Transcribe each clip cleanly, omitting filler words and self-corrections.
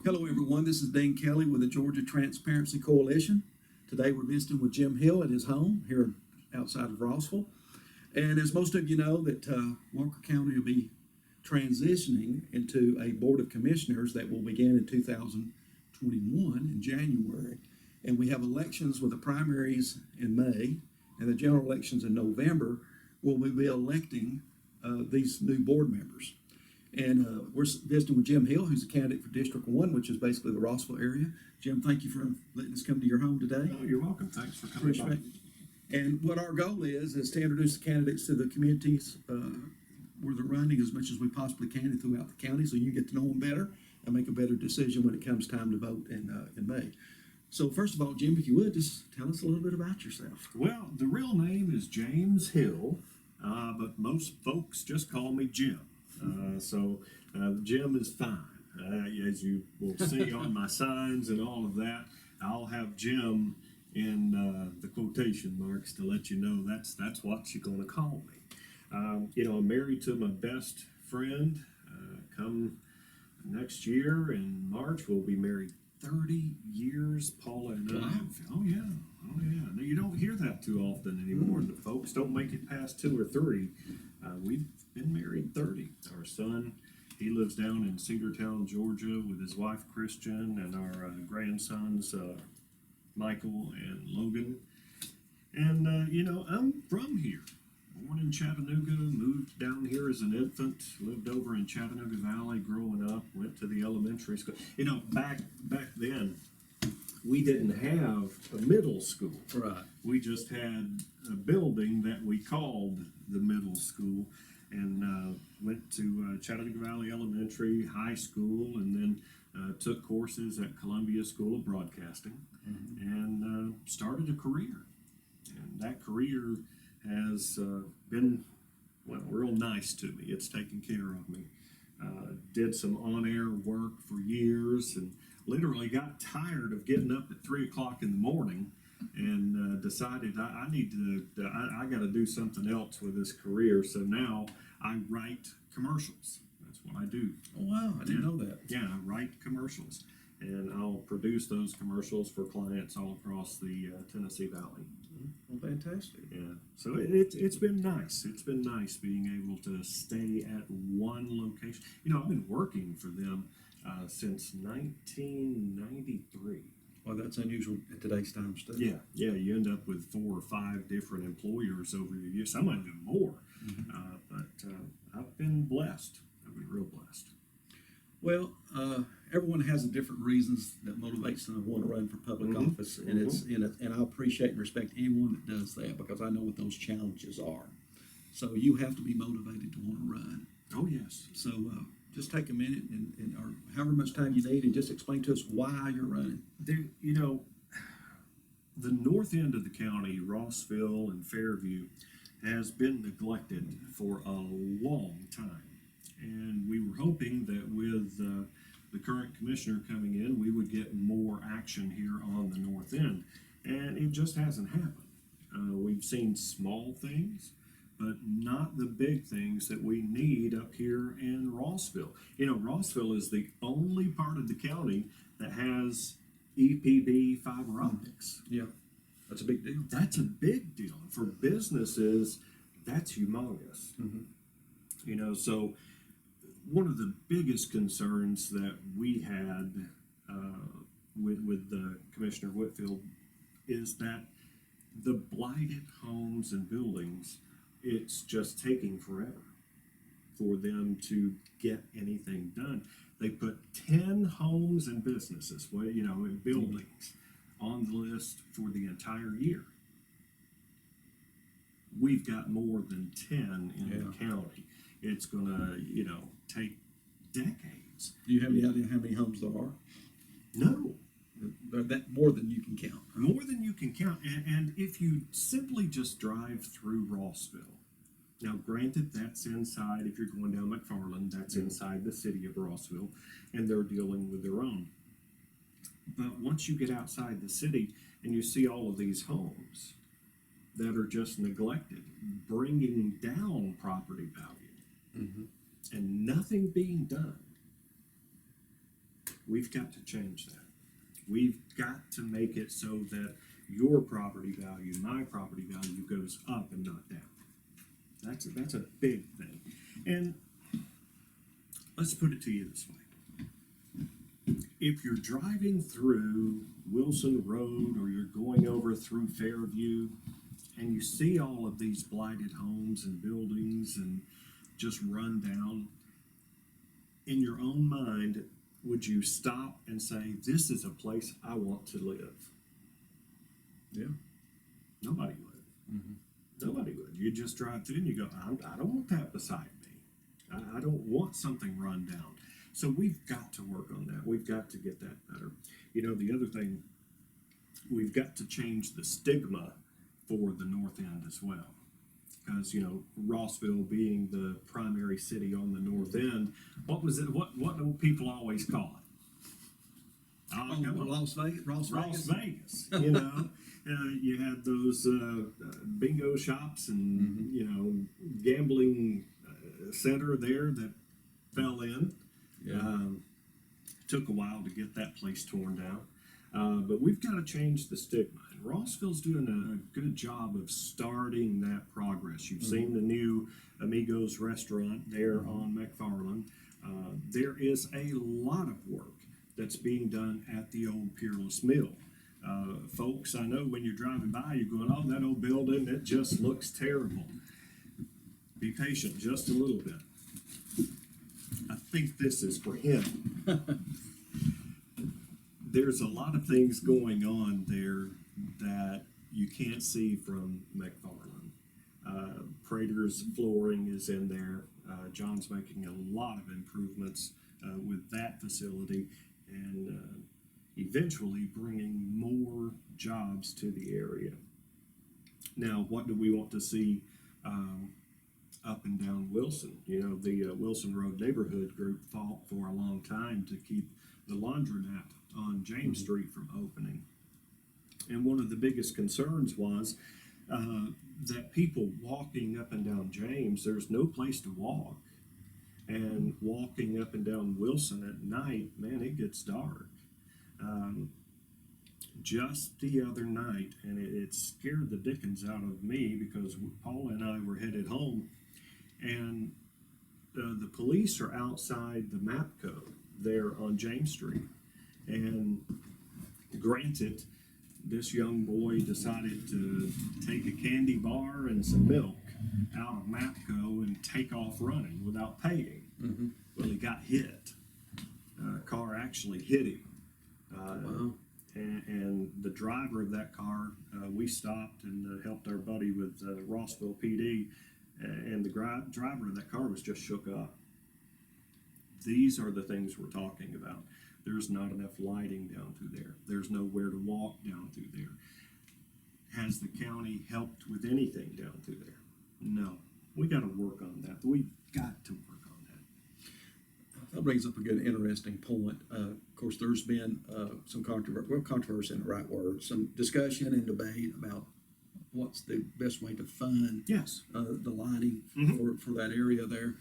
Hello, everyone. This is Dean Kelley with the Georgia Transparency Coalition. Today, we're visiting with Jim Hill at his home here outside of Rossville. And as most of you know, that Walker County will be transitioning into a Board of Commissioners that will begin in 2021 in January. And we have elections with the primaries in May and the general elections in November. We'll be electing these new board members. And we're visiting with Jim Hill, who's a candidate for District 1, which is basically the Rossville area. Jim, thank you for letting us come to your home today. Oh, you're welcome. Thanks for coming by. And what our goal is to introduce the candidates to the communities where they're running as much as we possibly can throughout the county, so you get to know them better and make a better decision when it comes time to vote in May. So first of all, Jim, if you would, just tell us a little bit about yourself. Well, the real name is James Hill, but most folks just call me Jim. So Jim is fine. As you will see on my signs and all of that, I'll have Jim in the quotation marks to let you know that's what you're going to call me. I'm married to my best friend. Come next year in March, we'll be married 30 years, Paula and I. Wow. Oh yeah. Now, you don't hear that too often anymore. The folks don't make it past 2 or 3. We've been married 30. Our son, he lives down in Cedartown, Georgia, with his wife Christian and our grandsons Michael and Logan. And I'm from here. Born in Chattanooga, moved down here as an infant, lived over in Chattanooga Valley growing up, went to the elementary school. Back then, we didn't have a middle school. Right. We just had a building that we called the middle school, and went to Chattanooga Valley Elementary, high school, and then took courses at Columbia School of Broadcasting, and started a career. And that career has been, real nice to me. It's taken care of me. Did some on-air work for years, and literally got tired of getting up at 3 o'clock in the morning, and decided I got to do something else with this career. So now I write commercials. That's what I do. Oh, wow. I didn't know that. Yeah, I write commercials, and I'll produce those commercials for clients all across the Tennessee Valley. Well, fantastic. Yeah, so it's been nice. It's been nice being able to stay at one location. I've been working for them since 1993. Well, that's unusual at today's time still. Yeah, you end up with 4 or 5 different employers over the years. Some might do more, but I've been blessed. I've been real blessed. Well, everyone has a different reasons that motivates them to want to run for public office, and and I appreciate and respect anyone that does that, because I know what those challenges are. So you have to be motivated to want to run. Oh yes. So just take a minute and or however much time you need, and just explain to us why you're running. The north end of the county, Rossville and Fairview, has been neglected for a long time. And we were hoping that with the current commissioner coming in, we would get more action here on the north end. And it just hasn't happened. We've seen small things, but not the big things that we need up here in Rossville. Rossville is the only part of the county that has EPB fiber optics. Yeah, that's a big deal. That's a big deal. For businesses, that's humongous. So one of the biggest concerns that we had with Commissioner Whitfield is that the blighted homes and buildings, it's just taking forever for them to get anything done. They put 10 homes and businesses, and buildings on the list for the entire year. We've got more than 10 in the county. It's going to, take decades. Do you have any idea how many homes there are? No. That more than you can count. More than you can count. And if you simply just drive through Rossville, now granted that's inside, if you're going down McFarland, that's inside the city of Rossville, and they're dealing with their own. But once you get outside the city and you see all of these homes that are just neglected, bringing down property value, and nothing being done, We've got to change that. We've got to make it so that your property value, my property value goes up and not down. That's a big thing. And let's put it to you this way. If you're driving through Wilson Road or you're going over through Fairview and you see all of these blighted homes and buildings and just run down, in your own mind, would you stop and say, this is a place I want to live? Yeah. Nobody would. Mm-hmm. Nobody would. You just drive through and you go, I don't want that beside me. I don't want something run down. So we've got to work on that. We've got to get that better. You know, the other thing, we've got to change the stigma for the North End as well. Because, you know, Rossville being the primary city on the North End, what was it? What do people always call it? Las Vegas. Las Vegas. You know, you had those bingo shops and you know, gambling center there that fell in. Yeah. Took a while to get that place torn down, but we've got to change the stigma. And Rossville's doing a good job of starting that progress. You've seen the new Amigos restaurant there on McFarland. There is a lot of work that's being done at the old Peerless Mill. Folks, I know when you're driving by, you're going, oh, that old building, it just looks terrible. Be patient just a little bit. I think this is for him. There's a lot of things going on there that you can't see from McFarland. Prater's flooring is in there. John's making a lot of improvements with that facility and eventually bringing more jobs to the area. Now, what do we want to see up and down Wilson? You know, the Wilson Road Neighborhood Group fought for a long time to keep the laundromat on James Street from opening. And one of the biggest concerns was that people walking up and down James, there's no place to walk. And walking up and down Wilson at night, man, it gets dark. Just the other night, and it scared the dickens out of me because Paula and I were headed home, and the police are outside the MAPCO there on James Street. And granted, this young boy decided to take a candy bar and some milk out of MAPCO and take off running without paying. Well, he got hit. A car actually hit him. Wow. And the driver of that car, we stopped and helped our buddy with Rossville PD, and the driver of that car was just shook up. These are the things we're talking about. There's not enough lighting down through there. There's nowhere to walk down through there. Has the county helped with anything down through there? No. We got to work on that. We've got to work on that. That brings up a good, interesting point. Of course, there's been some controversy in the right word, some discussion and debate about what's the best way to fund Yes. the lighting for that area there.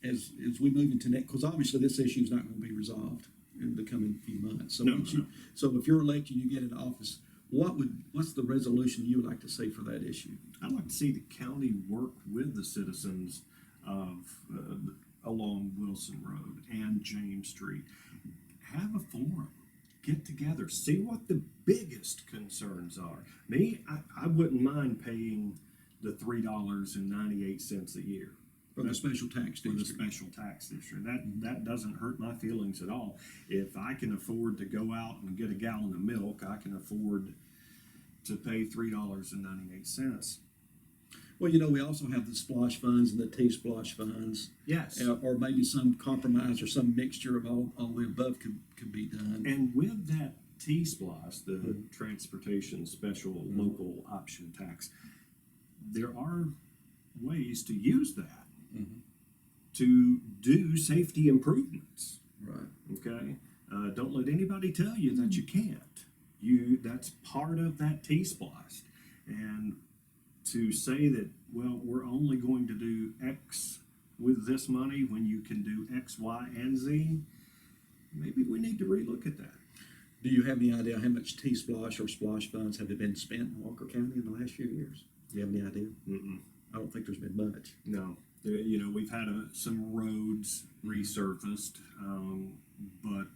As we move into next, because obviously this issue is not going to be resolved in the coming few months. So, No. So if you're elected, you get into office. What's the resolution you would like to see for that issue? I'd like to see the county work with the citizens of along Wilson Road and James Street. Have a forum, get together, see what the biggest concerns are. Me, I wouldn't mind paying the $3.98 a year For the special tax for the district. special tax district. That doesn't hurt my feelings at all. If I can afford to go out and get a gallon of milk, I can afford to pay $3.98. Well, you know, we also have the splosh funds and the T-splosh funds. Yes. Or maybe some compromise or some mixture of all the above could be done. And with that T-splosh, the transportation special local option tax, there are ways to use that to do safety improvements. Right. Okay, don't let anybody tell you that you can't. That's part of that T-splosh, and to say that, well, we're only going to do X with this money when you can do X, Y, and Z, maybe we need to relook at that. Do you have any idea how much T-Splosh or Splosh funds have been spent in Walker County in the last few years? Do you have any idea? Mm-mm. I don't think there's been much. No, you know, we've had some roads resurfaced, but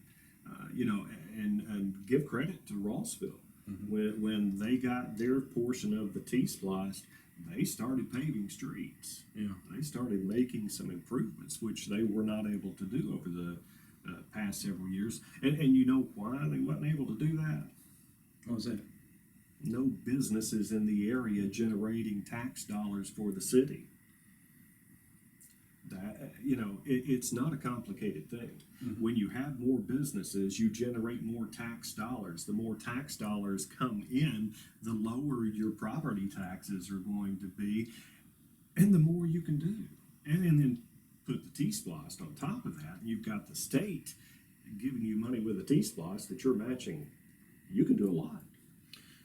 you know, and give credit to Rossville. When they got their portion of the T-Splosh, they started paving streets. Yeah. They started making some improvements, which they were not able to do over the past several years. And you know why they wasn't able to do that? What was that? No businesses in the area generating tax dollars for the city. That, you know, it's not a complicated thing. When you have more businesses, you generate more tax dollars. The more tax dollars come in, the lower your property taxes are going to be, and the more you can do. And then put the T-Splosh on top of that, and you've got the state giving you money with a T-Splosh that you're matching. You can do a lot.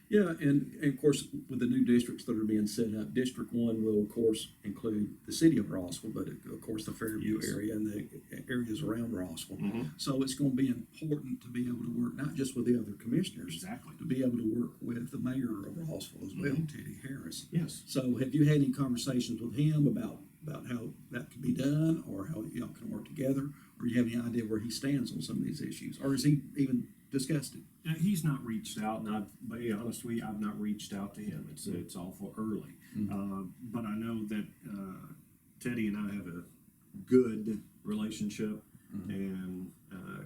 Yeah, and of course, with the new districts that are being set up, District 1 will, of course, include the city of Rossville, but of course, the Fairview Yes. area and the areas around Rossville. Mhm. So it's going to be important to be able to work not just with the other commissioners, Exactly. to be able to work with the mayor of Rossville as well, Teddy Harris. Yes. So have you had any conversations with him about how that can be done, or how y'all can work together, or do you have any idea where he stands on some of these issues, or has he even discussed it? He's not reached out, and I've, be honest with you, I've not reached out to him. It's awful early. But I know that Teddy and I have a good relationship, and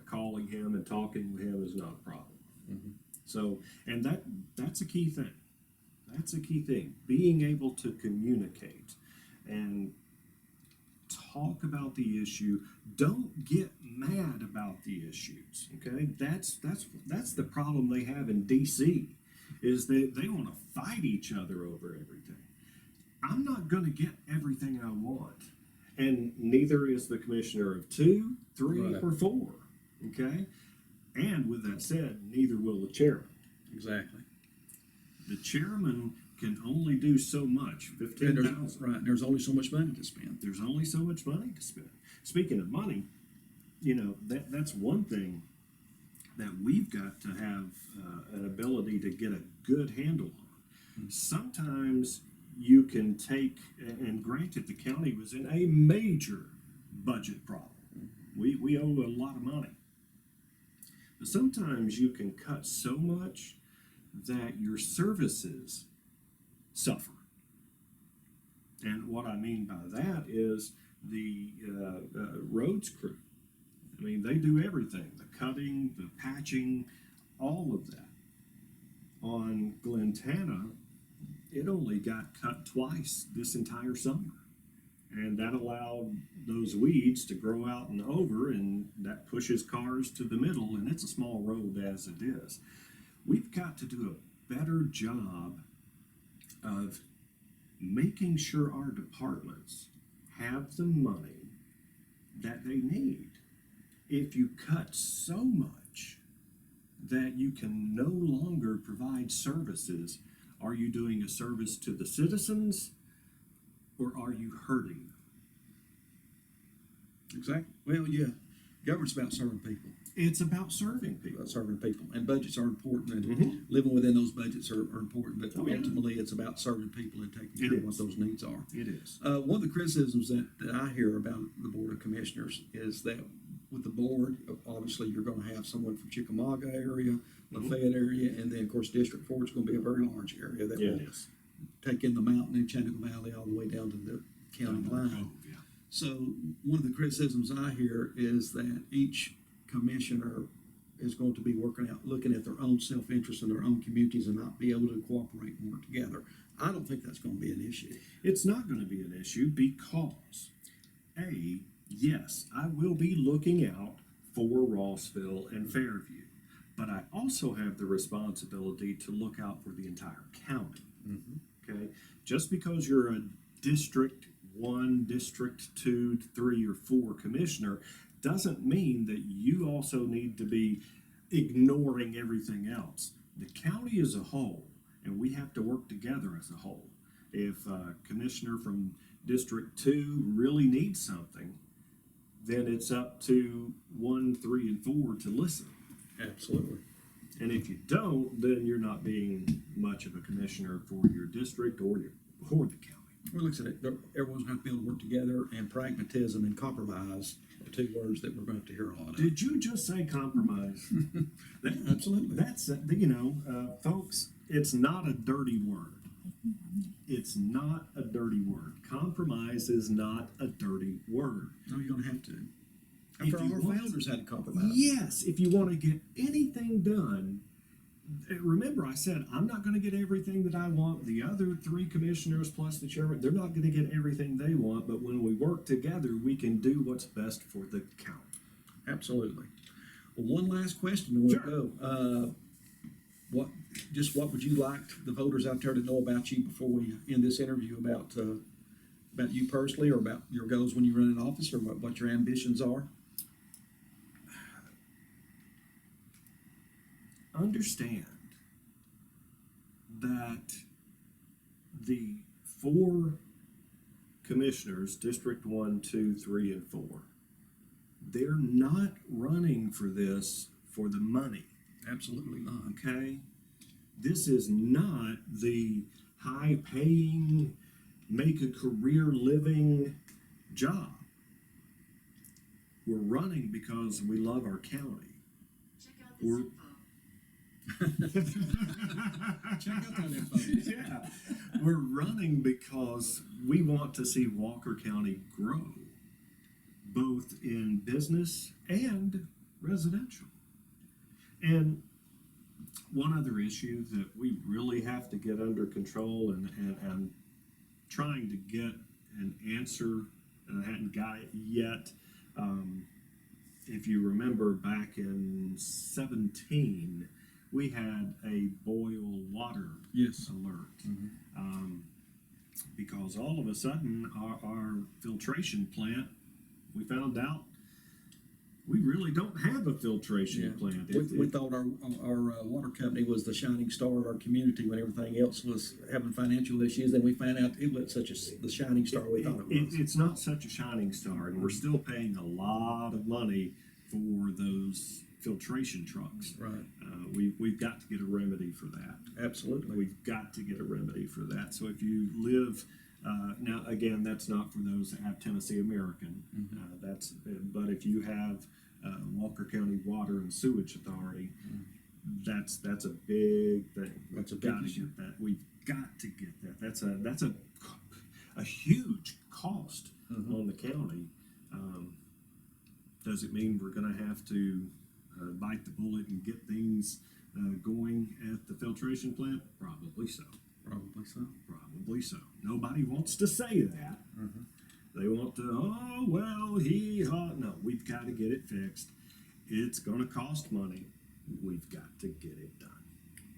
calling him and talking with him is not a problem. So, and that's a key thing. That's a key thing. Being able to communicate and talk about the issue. Don't get mad about the issues. Okay, that's the problem they have in D.C. is that they want to fight each other over everything. I'm not going to get everything I want, and neither is the commissioner of 2, 3, Right. or 4. Okay, and with that said, neither will the chairman. Exactly. The chairman can only do so much. And 15,000. right, there's only so much money to spend. There's only so much money to spend. Speaking of money, you know, that's one thing that we've got to have an ability to get a good handle on. Sometimes you can take, and granted, the county was in a major budget problem. We owe a lot of money. But sometimes you can cut so much that your services suffer. And what I mean by that is the roads crew. I mean, they do everything, the cutting, the patching, all of that. On Glentana, it only got cut twice this entire summer. And that allowed those weeds to grow out and over, and that pushes cars to the middle, and it's a small road as it is. We've got to do a better job of making sure our departments have the money that they need. If you cut so much that you can no longer provide services, are you doing a service to the citizens, or are you hurting them? Exactly. Well, yeah, government's about serving people. It's about serving people. About serving people, and budgets are important, and living within those budgets are important. But Oh, yeah. ultimately, it's about serving people and taking It care of what is. those needs are. It is. One of the criticisms that I hear about the Board of Commissioners is that with the board, obviously, you're going to have someone from Chickamauga area, Lafayette area, and then, of course, District 4 is going to be a very large area that Yeah, will it is. take in the mountain in Chattanooga Valley all the way down to the county line. Oh, yeah. So one of the criticisms I hear is that each commissioner is going to be looking at their own self-interest in their own communities and not be able to cooperate and work together. I don't think that's going to be an issue. It's not going to be an issue because, yes, I will be looking out for Rossville and Fairview, but I also have the responsibility to look out for the entire county. Okay? Just because you're a District 1, District 2, 3, or 4 commissioner doesn't mean that you also need to be ignoring everything else. The county as a whole, and we have to work together as a whole. If a commissioner from District 2 really needs something, then it's up to 1, 3, and 4 to listen. Absolutely. And if you don't, then you're not being much of a commissioner for your district or the county. Well, looks at it, everyone's gonna have to be able to work together, and pragmatism and compromise are two words that we're gonna have to hear a lot of. Did you just say compromise? Yeah, absolutely. That's, folks, it's not a dirty word. It's not a dirty word. Compromise is not a dirty word. No, you're gonna have to. If After all, you our want- founders had to compromise. Yes, if you want to get anything done, remember I said I'm not going to get everything that I want. The other 3 commissioners plus the chairman, they're not going to get everything they want, but when we work together, we can do what's best for the county. Absolutely. Well, one last question and we'll Sure. go. What would you like the voters out there to know about you before we end this interview, about you personally, or about your goals when you run in office, or what your ambitions are? Understand that the 4 commissioners, District 1, 2, 3, and 4, they're not running for this for the money. Absolutely not. Okay? This is not the high paying, make a career living job. We're running because we love our county. Check out this We're- info. Check out that info. Yeah. We're running because we want to see Walker County grow, both in business and residential. And one other issue that we really have to get under control, and trying to get an answer, and I hadn't got it yet. If you remember back in 17, we had a boil water Yes. alert. Because all of a sudden our filtration plant, we found out we really don't have a filtration plant. We thought our water company was the shining star of our community when everything else was having financial issues. Then we found out it wasn't the shining star we thought it was. It's not such a shining star, and we're still paying a lot of money for those filtration trucks. Right. We've got to get a remedy for that. Absolutely. We've got to get a remedy for that. So if you live, now again, that's not for those that have Tennessee American. But if you have Walker County Water and Sewage Authority, that's a big thing. That's a We've big got to issue. get that. We've got to get that. That's a huge cost on the county. Does it mean we're going to have to bite the bullet and get things going at the filtration plant? Probably so. Probably so. Probably so. Nobody wants to say that. They want to, oh, well, no, we've got to get it fixed. It's going to cost money. We've got to get it done.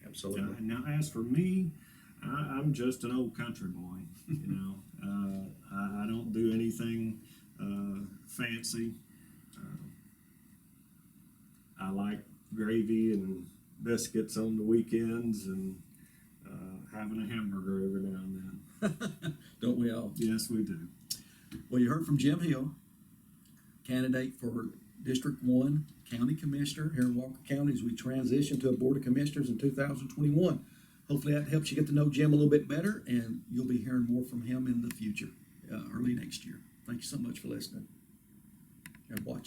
Absolutely. Now, as for me, I'm just an old country boy. I don't do anything fancy. I like gravy and biscuits on the weekends, and having a hamburger every now and then. Don't we all? Yes, we do. Well, you heard from Jim Hill, candidate for District 1 County Commissioner here in Walker County as we transition to a Board of Commissioners in 2021. Hopefully that helps you get to know Jim a little bit better, and you'll be hearing more from him in the future, early next year. Thank you so much for listening and watching.